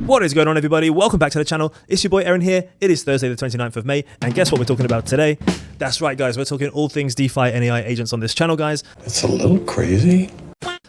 What is going on, everybody? Welcome back to the channel. It's your boy Aaron here. It is Thursday the 29th of May, and guess what we're talking about today? That's right, guys. We're talking all things DeFi and AI agents on this channel, guys. It's a little crazy.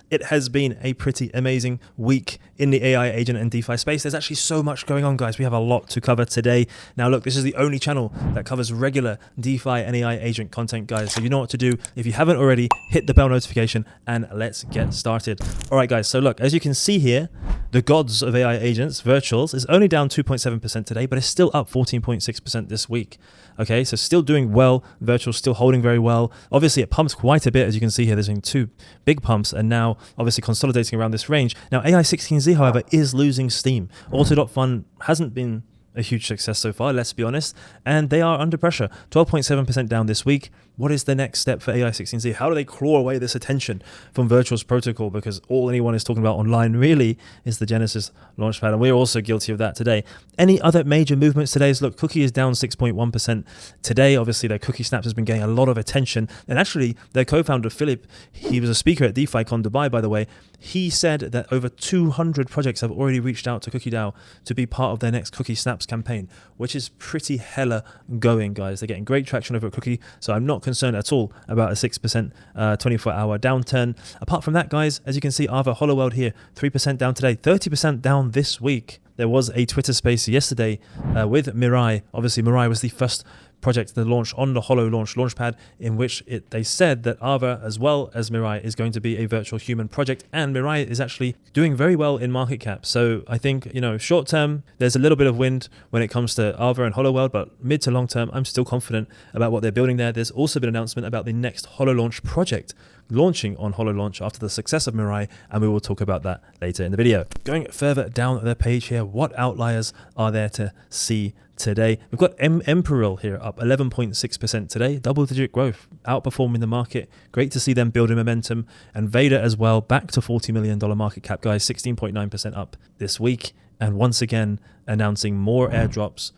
It has been a pretty amazing week in the AI agent and DeFi space. There's actually so much going on, guys. We have a lot to cover today. Now, look, this is the only channel that covers regular DeFi and AI agent content, guys. So you know what to do. If you haven't already, hit the bell notification and let's get started. All right, guys. So look, as you can see here, the gods of AI agents, virtuals, is only down 2.7% today, but it's still up 14.6% this week. Okay, so still doing well. Virtual still holding very well. Obviously, it pumped quite a bit, as you can see here. There's been two big pumps, and now obviously consolidating around this range. Now, AIXBT, however, is losing steam. Auto.fun hasn't been a huge success so far, let's be honest, and they are under pressure. 12.7% down this week. What is the next step for AIXBT? How do they claw away this attention from Virtual's protocol? Because all anyone is talking about online really is the Genesis Launchpad, and we're also guilty of that today. Any other major movements today? Look, Cookie is down 6.1% today. Obviously, their Cookie Snaps has been getting a lot of attention, and actually, their co-founder Philip, he was a speaker at DeFiCon Dubai, by the way. He said that over 200 projects have already reached out to CookieDAO to be part of their next Cookie Snaps campaign, which is pretty hella going, guys. They're getting great traction over at Cookie, so I'm not concerned at all about a 6% 24-hour downturn. Apart from that, guys, as you can see, Holoworld here, 3% down today, 30% down this week. There was a Twitter space yesterday with Mirai. Obviously, Mirai was the first project to launch on the Launchpad, in which they said that Aava, as well as Mirai, is going to be a virtual human project, and Mirai is actually doing very well in market cap. So I think, you know, short term, there's a little bit of wind when it comes to Aava and Holoworld, but mid to long term, I'm still confident about what they're building there. There's also been an announcement about the next HoloLaunch project launching on HoloLaunch after the success of Mirai, and we will talk about that later in the video. Going further down the page here, what outliers are there to see today? We've got Emperor here up 11.6% today, double-digit growth, outperforming the market. Great to see them building momentum. And Vader as well, back to $40 million market cap, guys, 16.9% up this week. And once again, announcing more airdrops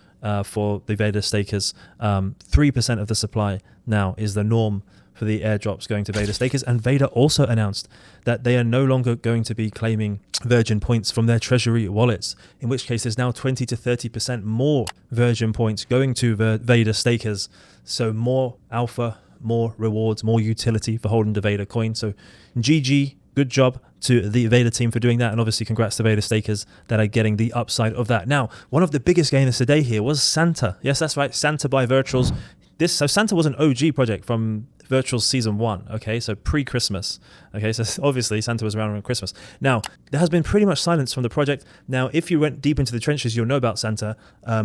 for the Vader stakers. 3% of the supply now is the norm for the airdrops going to Vader stakers. And Vader also announced that they are no longer going to be claiming Virgin points from their treasury wallets, in which case there's now 20 to 30% more Virgin points going to Vader stakers. So more alpha, more rewards, more utility for holding the Vader coin. So GG, good job to the Vader team for doing that, and obviously congrats to Vader stakers that are getting the upside of that. Now, one of the biggest gainers today here was Santa. Yes, that's right, Santa by Virtuals. So Santa was an OG project from Virtual Season 1, okay, so pre-Christmas, okay, so obviously Santa was around Christmas. Now, there has been pretty much silence from the project. Now, if you went deep into the trenches, you'll know about Santa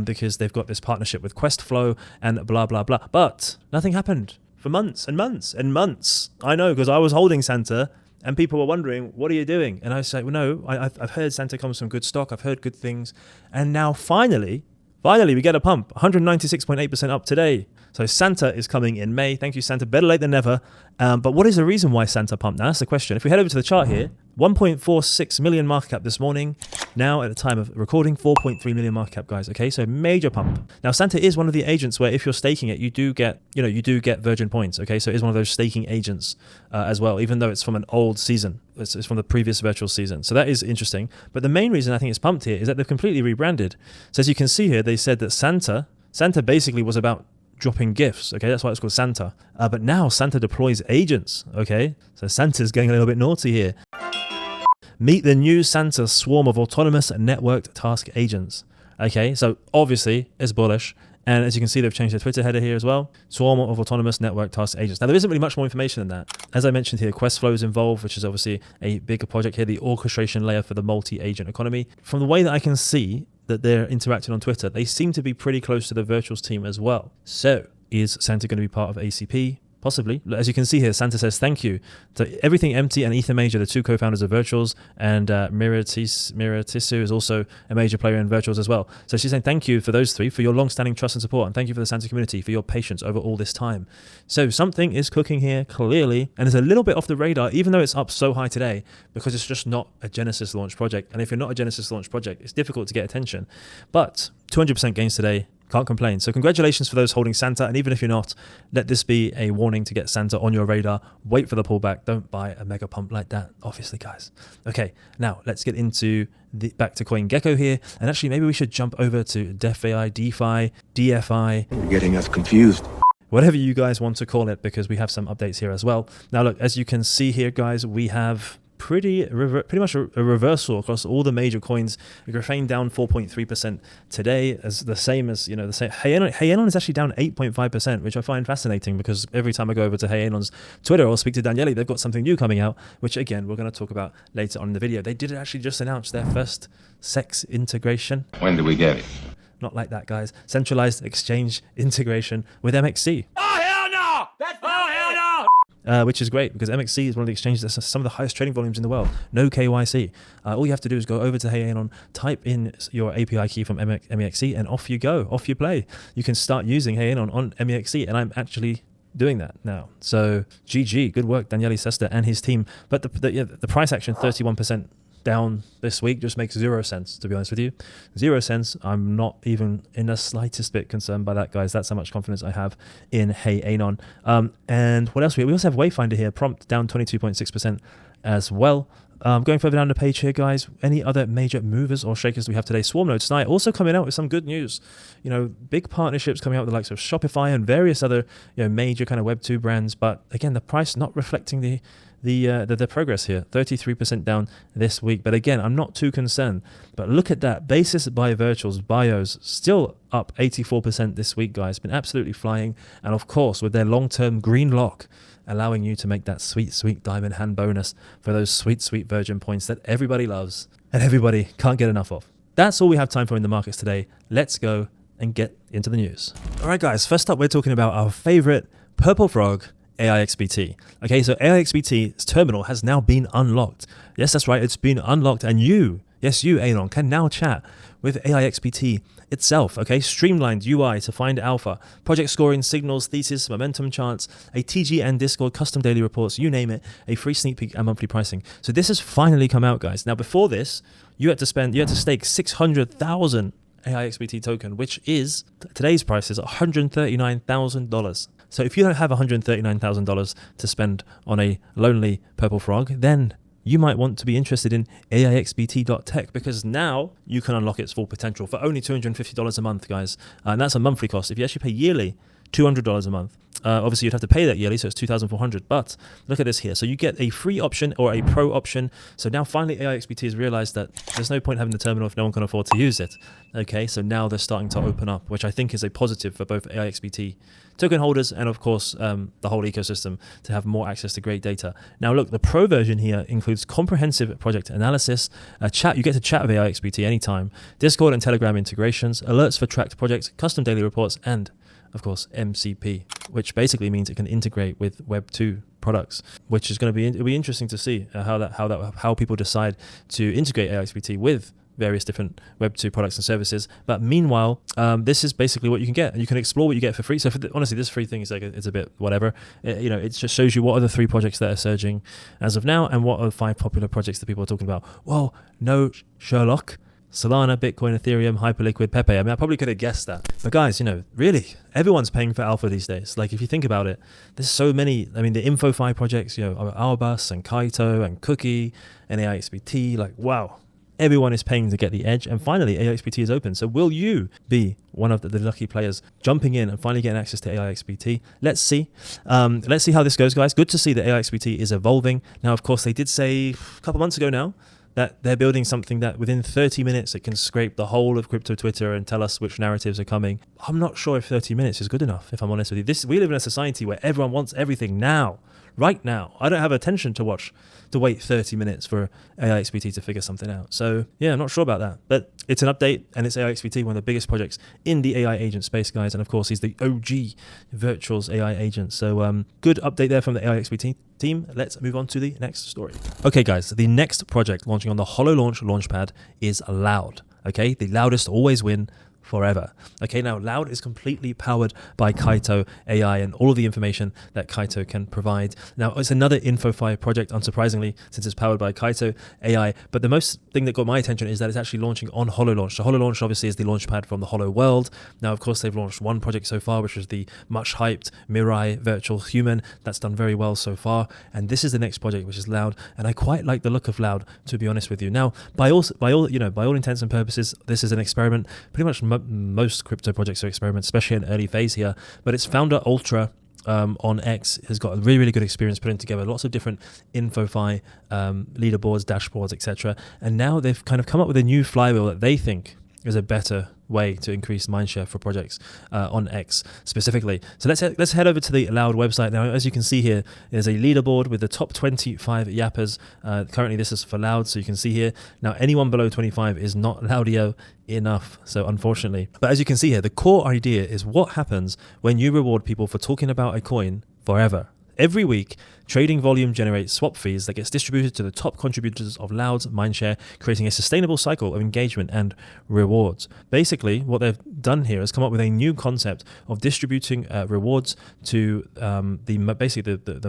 because they've got this partnership with QuestFlow and blah, blah, blah, but nothing happened for months and months and months. I know, because I was holding Santa and people were wondering, what are you doing? And I said, well, no, I've heard Santa comes from good stock, I've heard good things, and now finally we get a pump, 196.8% up today. So Santa is coming in May. Thank you, Santa. Better late than never. But what is the reason why Santa pumped? Now, that's the question. If we head over to the chart here, 1.46 million market cap this morning. Now, at the time of recording, 4.3 million market cap, guys. Okay, so major pump. Now, Santa is one of the agents where if you're staking it, you do get Virgin points. Okay, so it is one of those staking agents as well, even though it's from an old season. It's from the previous virtual season. So that is interesting. But the main reason I think it's pumped here is that they've completely rebranded. So as you can see here, they said that Santa basically was about dropping gifts, okay, that's why it's called Santa, but now Santa deploys agents, okay, so Santa's getting a little bit naughty here. Meet the new Santa swarm of autonomous networked task agents. Okay, so obviously it's bullish, and as you can see, they've changed their Twitter header here as well. Swarm of autonomous network task agents. Now, there isn't really much more information than that. As I mentioned here, QuestFlow is involved, which is obviously a bigger project here, the orchestration layer for the multi-agent economy. From the way that I can see that they're interacting on Twitter, they seem to be pretty close to the Virtuals team as well. So, is Santa going to be part of ACP? Possibly. As you can see here, Santa says thank you to Everything Empty and Ether Major, the two co-founders of Virtuals, and Miratisu is also a major player in Virtuals as well. So she's saying thank you for those three, for your long-standing trust and support, and thank you for the Santa community, for your patience over all this time. So something is cooking here, clearly, and it's a little bit off the radar, even though it's up so high today, because it's just not a Genesis launch project. And if you're not a Genesis launch project, it's difficult to get attention. But 200% gains today, Can't complain. So congratulations for those holding Santa. And even if you're not, let this be a warning to get Santa on your radar. Wait for the pullback. Don't buy a mega pump like that, obviously, guys. Okay, now let's get into back to CoinGecko here. And actually, maybe we should jump over to DeFAI, DeFi, DFI. You're getting us confused. Whatever you guys want to call it, because we have some updates here as well. Now, look, as you can see here, guys, we have pretty much a reversal across all the major coins. Graphene down 4.3% today, as the same as, you know, the same. Anon is actually down 8.5%, which I find fascinating, because every time I go over to Anon's Twitter or speak to Daniele, they've got something new coming out, which again we're going to talk about later on in the video. They did actually just announce their first SEX integration. When do we get it? Not like that, guys. Centralized exchange integration with MXC. Oh, hell no! That's hell no! Which is great, because MXC is one of the exchanges that has some of the highest trading volumes in the world. No KYC. All you have to do is go over to Anon, type in your API key from MEXC, and off you go. Off you play. You can start using Anon on MEXC, and I'm actually doing that now. So GG, good work, Daniele Sesta and his team. But the price action, 31% down this week, just makes 0 sense, to be honest with you. 0 cents. I'm not even in the slightest bit concerned by that, guys. That's how much confidence I have in Anon. And what else? We also have Wayfinder here, prompt down 22.6% as well. Going further down the page here, guys, any other major movers or shakers we have today? Swarmnode tonight also coming out with some good news. You know, big partnerships coming out with the likes of Shopify and various other, you know, major kind of Web2 brands. But again, the price not reflecting the progress here, 33% down this week. But again, I'm not too concerned. But look at that. Basis by Virtuals, BIOS, still up 84% this week, guys. Been absolutely flying. And of course, with their long-term green lock, allowing you to make that sweet, sweet diamond hand bonus for those sweet, sweet virgin points that everybody loves and everybody can't get enough of. That's all we have time for in the markets today. Let's go and get into the news. All right, guys. First up, we're talking about our favorite purple frog, AIXBT. Okay, so AIXBT's terminal has now been unlocked. Yes, that's right, it's been unlocked, and you, Anon, can now chat with AIXBT itself. Okay, streamlined UI to find alpha, project scoring, signals, thesis, momentum charts, a TG and Discord, custom daily reports, you name it, a free sneak peek and monthly pricing. So this has finally come out, guys. Now, before this, you had to stake 600,000 AIXBT token, which is, today's price is $139,000. So if you don't have $139,000 to spend on a lonely purple frog, then you might want to be interested in AIXBT.tech, because now you can unlock its full potential for only $250 a month, guys. And that's a monthly cost. If you actually pay yearly, $200 a month. Obviously, you'd have to pay that yearly, so it's $2,400. But look at this here. So you get a free option or a pro option. So now finally AIXBT has realized that there's no point having the terminal if no one can afford to use it. Okay, so now they're starting to open up, which I think is a positive for both AIXBT token holders and, of course, the whole ecosystem to have more access to great data. Now, look, the pro version here includes comprehensive project analysis, chat. You get to chat with AIXBT anytime, Discord and Telegram integrations, alerts for tracked projects, custom daily reports, and of course, MCP, which basically means it can integrate with Web 2 products, which is going to be it'll be interesting to see how people decide to integrate AIXBT with various different Web 2 products and services. But meanwhile, this is basically what you can get, and you can explore what you get for free. So honestly, this free thing is like it's a bit whatever. It just shows you what are the 3 projects that are surging as of now, and what are the 5 popular projects that people are talking about. Well, no Sherlock, Solana, Bitcoin, Ethereum, Hyperliquid, Pepe. I mean, I probably could have guessed that. But guys, really, everyone's paying for alpha these days. Like, if you think about it, there's so many. I mean, the InfoFi projects, Albus and Kaito and Cookie and AIXBT, like, wow. Everyone is paying to get the edge, and finally AIXBT is open. So will you be one of the lucky players jumping in and finally getting access to AIXBT? Let's see. Let's see how this goes, guys. Good to see that AIXBT is evolving. Now, of course, they did say a couple months ago now that they're building something that within 30 minutes it can scrape the whole of crypto Twitter and tell us which narratives are coming. I'm not sure if 30 minutes is good enough, if I'm honest with you. We live in a society where everyone wants everything now, right now. I don't have attention to wait 30 minutes for AIXBT to figure something out. So yeah, I'm not sure about that, but it's an update, and it's AIXBT, one of the biggest projects in the AI agent space, guys. And of course, he's the OG Virtuals AI agent. So good update there from the AIXBT team. Let's move on to the next story. Okay, guys, the next project launching on the Launchpad is Loud. Okay, the loudest always win. forever. Okay, now Loud is completely powered by Kaito AI and all of the information that Kaito can provide. Now, it's another InfoFi project, unsurprisingly, since it's powered by Kaito AI. But the most thing that got my attention is that it's actually launching on HoloLaunch. So HoloLaunch obviously is the launchpad from the Holoworld. Now, of course, they've launched one project so far, which was the much hyped Mirai virtual human. That's done very well so far. And this is the next project, which is Loud. And I quite like the look of Loud, to be honest with you. Now, by all intents and purposes, this is an experiment. Pretty much most crypto projects are experiments, especially in early phase here. But its founder, Ultra, on X, has got a really, really good experience putting together lots of different InfoFi leaderboards, dashboards, etc. And now they've kind of come up with a new flywheel that they think is a better way to increase mindshare for projects on X specifically. So let's head over to the Loud website now. As you can see here, there's a leaderboard with the top 25 yappers. Currently, this is for Loud, so you can see here. Now, anyone below 25 is not Loudio enough, so unfortunately. But as you can see here, the core idea is what happens when you reward people for talking about a coin forever. Every week, trading volume generates swap fees that gets distributed to the top contributors of Loud's mindshare, creating a sustainable cycle of engagement and rewards. Basically, what they've done here is come up with a new concept of distributing rewards to the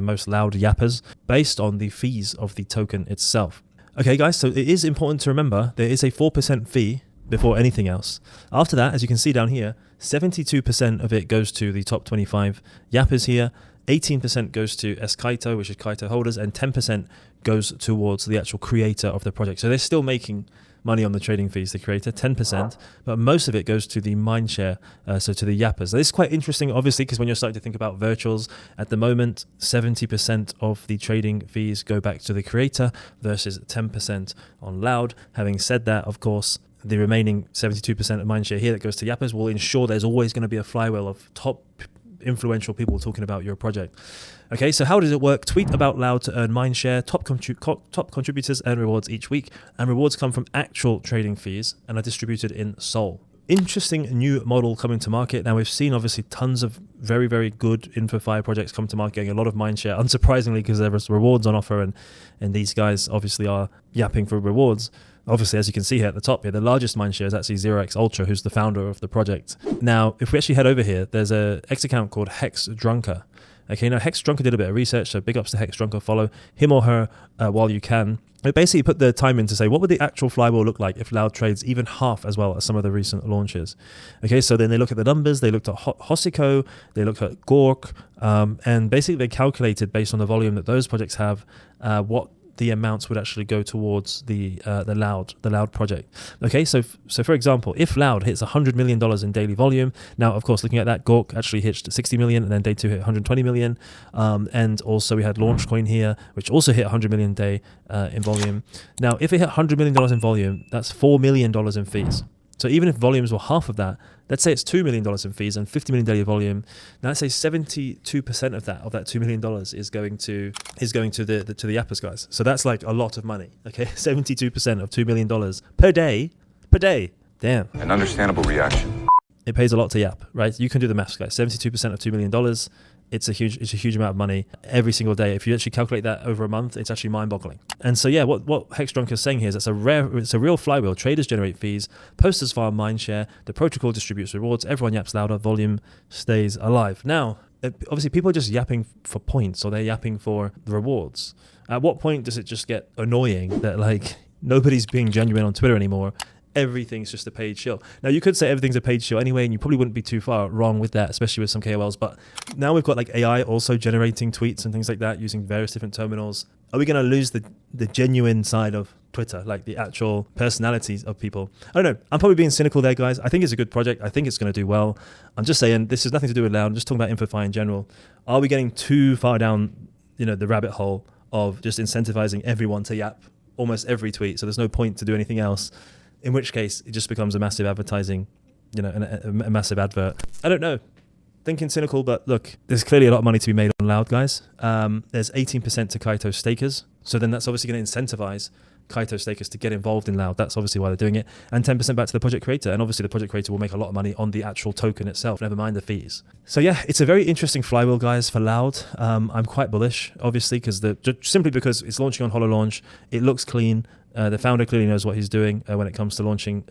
most loud yappers based on the fees of the token itself. Okay, guys, so it is important to remember there is a 4% fee before anything else. After that, as you can see down here, 72% of it goes to the top 25 yappers here. 18% goes to Kaito, which is Kaito holders, and 10% goes towards the actual creator of the project. So they're still making money on the trading fees, the creator, 10%, but most of it goes to the mindshare, so to the yappers. So this is quite interesting, obviously, because when you're starting to think about virtuals, at the moment, 70% of the trading fees go back to the creator versus 10% on Loud. Having said that, of course, the remaining 72% of mindshare here that goes to yappers will ensure there's always going to be a flywheel of top influential people talking about your project. Okay, so how does it work? Tweet about Loud to earn mindshare. Top contributors earn rewards each week, and rewards come from actual trading fees and are distributed in Sol. Interesting new model coming to market. Now, we've seen obviously tons of very, very good InfoFi projects come to market, getting a lot of mindshare, unsurprisingly, because there was rewards on offer, and these guys obviously are yapping for rewards. Obviously, as you can see here at the top here, the largest mindshare is actually 0x Ultra, who's the founder of the project. Now, if we actually head over here, there's a X account called Hex Drunker. Okay, now Hex Drunker did a bit of research, so big ups to Hex Drunker. Follow him or her while you can. It basically put the time in to say, what would the actual flywheel look like if Loud trades even half as well as some of the recent launches? Okay, so then they look at the numbers, they looked at Hosiko, they looked at Gork, and basically they calculated based on the volume that those projects have, what the amounts would actually go towards the Loud project. Okay, so for example, if Loud hits $100 million in daily volume, now of course looking at that, Gork actually hit 60 million, and then day 2 hit 120 million, and also we had Launchcoin here, which also hit 100 million day in volume. Now, if it hit $100 million in volume, that's $4 million in fees. So even if volumes were half of that, let's say it's $2 million in fees and 50 million daily volume. Now let's say 72% of that $2 million is going to the yappers, guys. So that's like a lot of money. Okay, 72% of $2 million per day. Damn. An understandable reaction. It pays a lot to yap, right? You can do the maths, guys. 72% of $2 million. It's a huge amount of money every single day. If you actually calculate that over a month, it's actually mind-boggling. And so yeah, what Hex Drunk is saying here is it's a real flywheel. Traders generate fees, posters farm mindshare, the protocol distributes rewards, everyone yaps louder, volume stays alive. Now, obviously people are just yapping for points, or they're yapping for the rewards. At what point does it just get annoying that like nobody's being genuine on Twitter anymore? Everything's just a paid shill. Now, you could say everything's a paid shill anyway, and you probably wouldn't be too far wrong with that, especially with some KOLs. But now we've got like AI also generating tweets and things like that using various different terminals. Are we going to lose the genuine side of Twitter, like the actual personalities of people? I don't know. I'm probably being cynical there, guys. I think it's a good project. I think it's going to do well. I'm just saying this has nothing to do with Loud. I'm just talking about InfoFi in general. Are we getting too far down, the rabbit hole of just incentivizing everyone to yap almost every tweet, so there's no point to do anything else? In which case, it just becomes a massive advertising, a massive advert. I don't know. Thinking cynical, but look, there's clearly a lot of money to be made on Loud, guys. There's 18% to Kaito stakers. So then that's obviously going to incentivize Kaito stakers to get involved in Loud. That's obviously why they're doing it. And 10% back to the project creator. And obviously the project creator will make a lot of money on the actual token itself, never mind the fees. So yeah, it's a very interesting flywheel, guys, for Loud. I'm quite bullish, obviously, simply because it's launching on HoloLaunch. It looks clean. The founder clearly knows what he's doing when it comes to launching,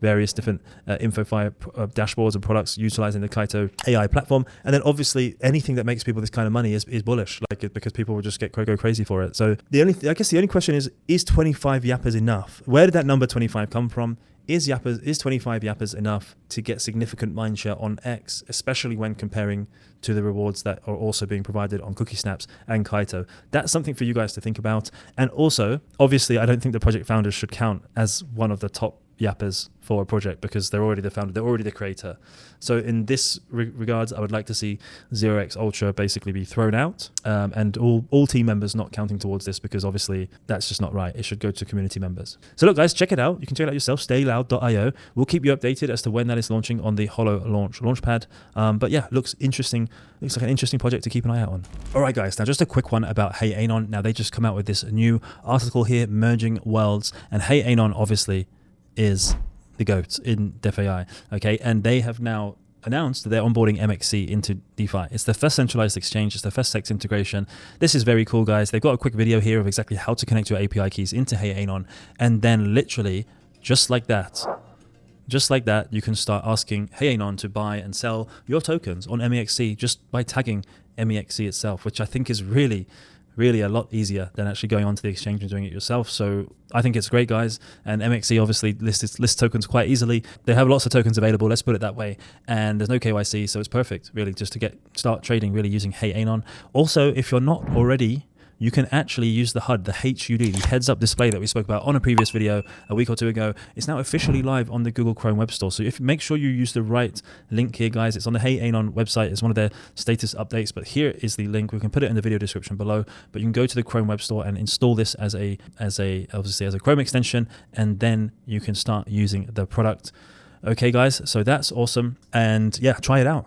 various different InfoFi dashboards and products utilizing the Kaito AI platform. And then obviously anything that makes people this kind of money is bullish, because people will just go crazy for it. So the only question is 25 yappers enough? Where did that number 25 come from? Is 25 yappers enough to get significant mindshare on X, especially when comparing to the rewards that are also being provided on Cookie Snaps and Kaito? That's something for you guys to think about. And also, obviously, I don't think the project founders should count as one of the top yappers for a project, because they're already the founder, they're already the creator. So in this regards, I would like to see 0x Ultra basically be thrown out, and all team members not counting towards this, because obviously that's just not right. It should go to community members. So look, guys, check it out. You can check it out yourself, stayloud.io. We'll keep you updated as to when that is launching on the Launchpad. But yeah, looks interesting. Looks like an interesting project to keep an eye out on. All right, guys, now just a quick one about Hey Anon. Now they just come out with this new article here, Merging Worlds, and Hey Anon obviously is the GOAT in DeFAI, okay? And they have now announced that they're onboarding MXC into DeFi. It's the first centralized exchange. It's the first SEX integration. This is very cool, guys. They've got a quick video here of exactly how to connect your API keys into Hey Anon, and then literally, just like that, you can start asking Hey Anon to buy and sell your tokens on MEXC just by tagging MEXC itself, which I think is really a lot easier than actually going onto the exchange and doing it yourself. So I think it's great, guys. And MXC obviously lists tokens quite easily. They have lots of tokens available, let's put it that way. And there's no KYC, so it's perfect, really, just to start trading, really using Hey Anon. Also, if you're not already, you can actually use the HUD, the HUD, the heads-up display that we spoke about on a previous video a week or two ago. It's now officially live on the Google Chrome Web Store. So make sure you use the right link here, guys. It's on the Hey Anon website. It's one of their status updates. But here is the link. We can put it in the video description below. But you can go to the Chrome Web Store and install this as a Chrome extension, and then you can start using the product. Okay, guys, so that's awesome. And yeah, try it out.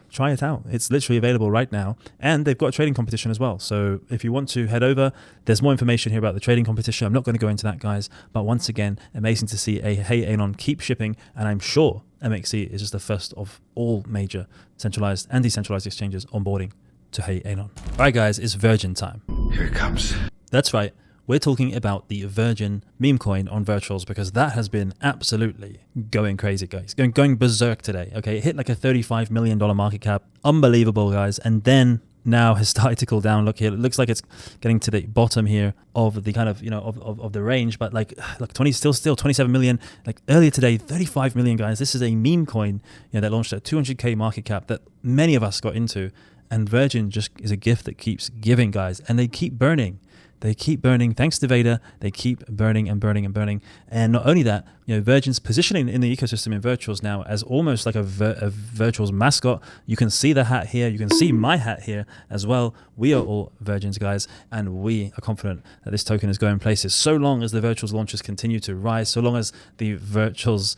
It's literally available right now. And they've got a trading competition as well. So if you want to head over, there's more information here about the trading competition. I'm not going to go into that, guys. But once again, amazing to see a Hey Anon keep shipping. And I'm sure MXC is just the first of all major centralized and decentralized exchanges onboarding to Hey Anon. All right, guys, it's Virgin time. Here it comes. That's right. We're talking about the Virgin meme coin on virtuals, because that has been absolutely going crazy, guys. Going berserk today. Okay, it hit like a $35 million market cap. Unbelievable, guys. And then now has started to cool down. Look here, it looks like it's getting to the bottom here of the kind of, of the range, but like 20, still 27 million. Like earlier today, 35 million, guys. This is a meme coin, that launched at 200K market cap that many of us got into. And Virgin just is a gift that keeps giving, guys. And they keep burning. Thanks to Vader, they keep burning and burning and burning. And not only that, Virgin's positioning in the ecosystem in virtuals now as almost like a virtuals mascot. You can see the hat here. You can see my hat here as well. We are all Virgins, guys, and we are confident that this token is going places. So long as the virtuals launches continue to rise, so long as the virtuals,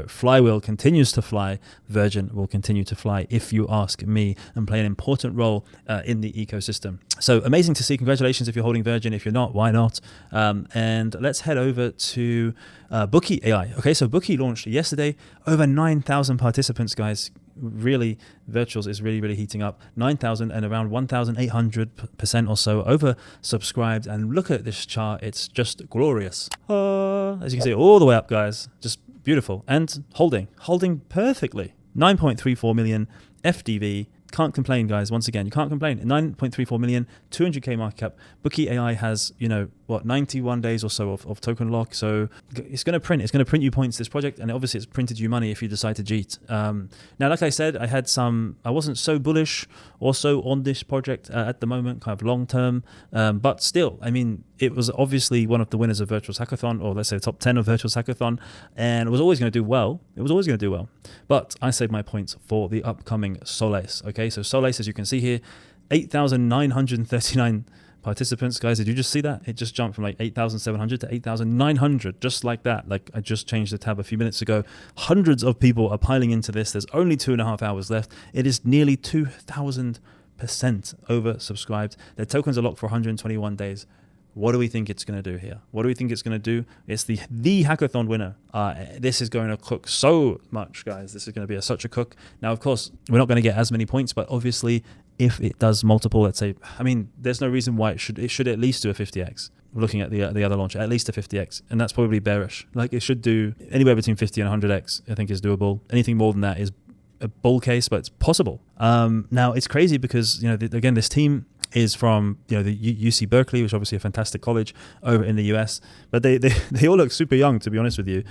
flywheel continues to fly, Virgin will continue to fly, if you ask me, and play an important role in the ecosystem. So amazing to see. Congratulations if you're holding Virgin. If you're not, why not? And let's head over to Bookie AI. Okay, so Bookie launched yesterday. Over 9,000 participants, guys. Really, virtuals is really heating up. 9,000 and around 1,800% or so over subscribed. And look at this chart. It's just glorious. As you can see, all the way up, guys. Just beautiful. And holding perfectly. 9.34 million FDV. Can't complain, guys. Once again, you can't complain. 9.34 million, 200K market cap. Bookie AI has, 91 days or so of token lock. So it's going to print you points, this project. And obviously it's printed you money if you decide to cheat. Now, like I said, I wasn't so bullish also on this project at the moment, kind of long term. But still, it was obviously one of the winners of Virtuals Hackathon, or let's say top 10 of Virtuals Hackathon, and it was always going to do well. But I saved my points for the upcoming Solace. Okay, so Solace, as you can see here, 8,939 participants, guys. Did you just see that? It just jumped from like 8,700 to 8,900, just like that. Like I just changed the tab a few minutes ago. Hundreds of people are piling into this. There's only 2.5 hours left. It is nearly 2,000% oversubscribed. Their tokens are locked for 121 days. What do we think it's going to do here? What do we think it's going to do? It's the hackathon winner. This is going to cook so much, guys. This is going to be such a cook. Now, of course, we're not going to get as many points, but obviously, if it does multiple, let's say, there's no reason why it should at least do a 50x. looking at the other launcher, at least a 50x, and that's probably bearish. Like it should do anywhere between 50 and 100x, I think is doable. Anything more than that is a bull case, but it's possible. Now it's crazy because, you know, again, this team is from, you know, the UC Berkeley, which is obviously a fantastic college over in the US, but they all look super young, to be honest with you.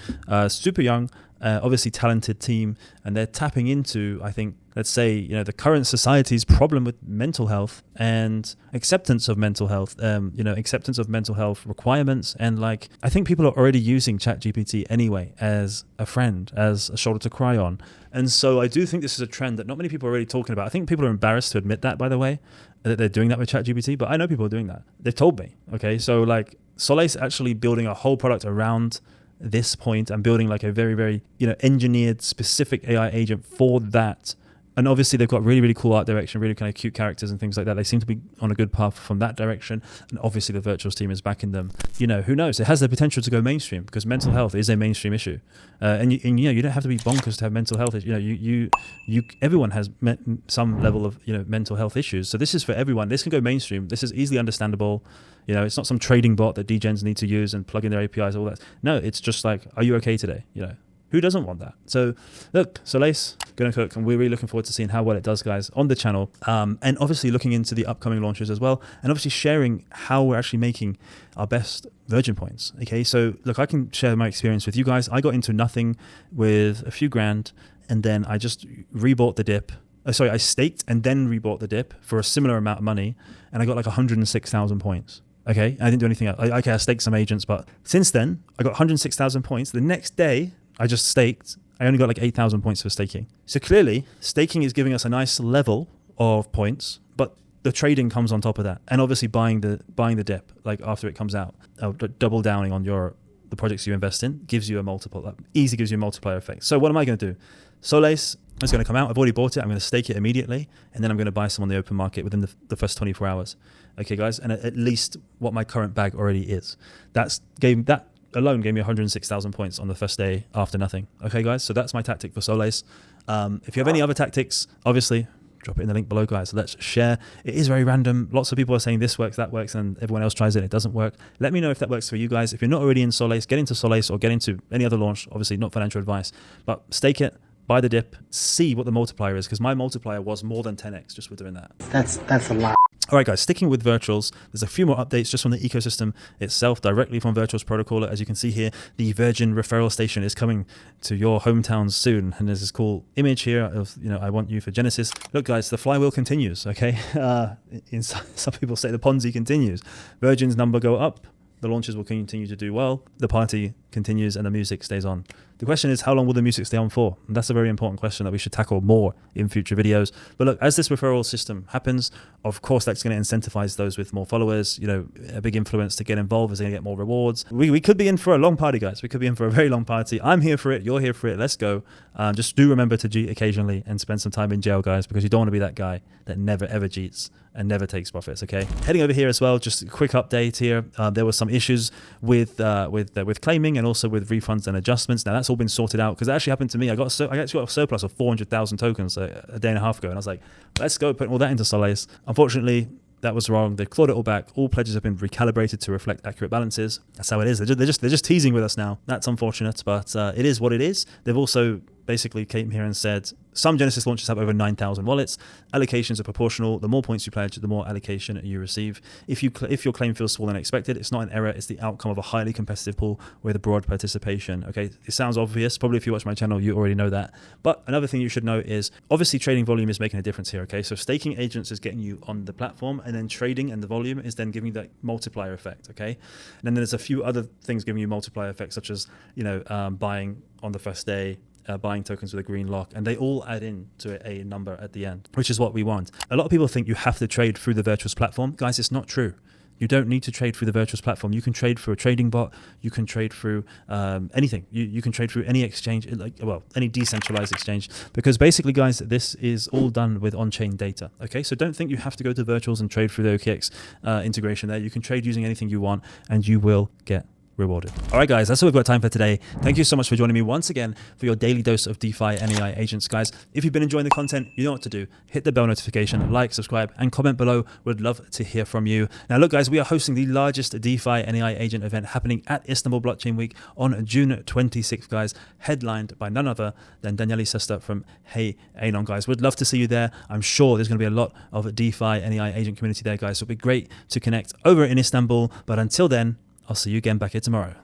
Super young, obviously talented team, and they're tapping into, I think, let's say, you know, the current society's problem with mental health and acceptance of mental health, you know, acceptance of mental health requirements. And like, I think people are already using ChatGPT anyway as a friend, as a shoulder to cry on. And so I do think this is a trend that not many people are already talking about. I think people are embarrassed to admit that, by the way, that they're doing that with ChatGPT, but I know people are doing that. They've told me, okay? So like Soleil's actually building a whole product around this point and building like a very, very, you know, engineered specific AI agent for that. And obviously they've got really, really cool art direction, really kind of cute characters and things like that. They seem to be on a good path from that direction. And obviously the Virtuals team is backing them. You know, who knows? It has the potential to go mainstream because mental health is a mainstream issue. And you know, you don't have to be bonkers to have mental health. You know, everyone has some level of, you know, mental health issues. So this is for everyone. This can go mainstream. This is easily understandable. You know, it's not some trading bot that degens need to use and plug in their APIs, all that. No, it's just like, are you okay today? You know, who doesn't want that? So look, Soleil's gonna cook, and we're really looking forward to seeing how well it does, guys, on the channel. And obviously looking into the upcoming launches as well, and obviously sharing how we're actually making our best virgin points. Okay, so look, I can share my experience with you guys. I got into nothing with a few grand, and then I just rebought the dip. I staked and then rebought the dip for a similar amount of money, and I got like 106,000 points. Okay, I didn't do anything else. I staked some agents, but since then I got 106,000 points. The next day I just staked. I only got like 8,000 points for staking. So clearly staking is giving us a nice level of points, but the trading comes on top of that. And obviously buying the dip, like after it comes out, double downing on the projects you invest in gives you a multiple, easy gives you a multiplier effect. So what am I going to do? Soleil's is going to come out. I've already bought it. I'm going to stake it immediately, and then I'm going to buy some on the open market within the first 24 hours. Okay, guys, and at least what my current bag already is. That alone gave me 106,000 points on the first day after nothing. Okay, guys, so that's my tactic for Soleil's. If you have any other tactics, obviously drop it in the link below, guys. Let's share. It is very random. Lots of people are saying this works, that works, and everyone else tries it and it doesn't work. Let me know if that works for you guys. If you're not already in Soleil's, get into Soleil's or get into any other launch. Obviously not financial advice, but stake it, buy the dip, see what the multiplier is, because my multiplier was more than 10x just with doing that. That's a lot. All right, guys, sticking with Virtuals, there's a few more updates just from the ecosystem itself, directly from Virtuals Protocol. As you can see here, the Virgin referral station is coming to your hometowns soon. And there's this cool image here of, you know, I want you for Genesis. Look, guys, the flywheel continues, okay? Some people say the Ponzi continues. Virgin's number go up. The launches will continue to do well. The party continues and the music stays on. The question is, how long will the music stay on for? And that's a very important question that we should tackle more in future videos. But look, as this referral system happens, of course, that's going to incentivize those with more followers, you know, a big influence to get involved, is going to get more rewards. We could be in for a long party, guys. We could be in for a very long party. I'm here for it. You're here for it. Let's go. Just do remember to cheat occasionally and spend some time in jail, guys, because you don't want to be that guy that never, ever cheats and never takes profits, okay? Heading over here as well, just a quick update here. There were some issues with claiming and also with refunds and adjustments. Now, that's all been sorted out, because it actually happened to me. I actually got a surplus of 400,000 tokens a day and a half ago, and I was like, let's go put all that into Soleil's. Unfortunately, that was wrong. They clawed it all back. All pledges have been recalibrated to reflect accurate balances. That's how it is. They're just teasing with us now. That's unfortunate, but it is what it is. They've also basically came here and said some Genesis launches have over 9,000 wallets. Allocations are proportional. The more points you pledge, the more allocation you receive. If your claim feels smaller than expected, it's not an error. It's the outcome of a highly competitive pool with a broad participation. Okay, it sounds obvious. Probably if you watch my channel, you already know that. But another thing you should know is obviously trading volume is making a difference here. Okay, so staking agents is getting you on the platform, and then trading and the volume is then giving you that multiplier effect. Okay, and then there's a few other things giving you multiplier effects, such as, you know, buying on the first day, buying tokens with a green lock, and they all add in to a number at the end, which is what we want. A lot of people think you have to trade through the Virtuals platform. Guys, it's not true. You don't need to trade through the Virtuals platform. You can trade through a trading bot. You can trade through anything. You can trade through any exchange, any decentralized exchange, because basically, guys, this is all done with on-chain data. Okay, so don't think you have to go to Virtuals and trade through the OKX integration there. You can trade using anything you want, and you will get rewarded. All right, guys, that's all we've got time for today. Thank you so much for joining me once again for your daily dose of DeFi and AI agents, guys. If you've been enjoying the content, you know what to do. Hit the bell notification, like, subscribe, and comment below. We'd love to hear from you. Now, look, guys, we are hosting the largest DeFi and AI agent event happening at Istanbul Blockchain Week on June 26th, guys, headlined by none other than Daniele Sesta from Hey Anon, guys. We'd love to see you there. I'm sure there's going to be a lot of DeFi and AI agent community there, guys. So it'll be great to connect over in Istanbul. But until then, I'll see you again back here tomorrow.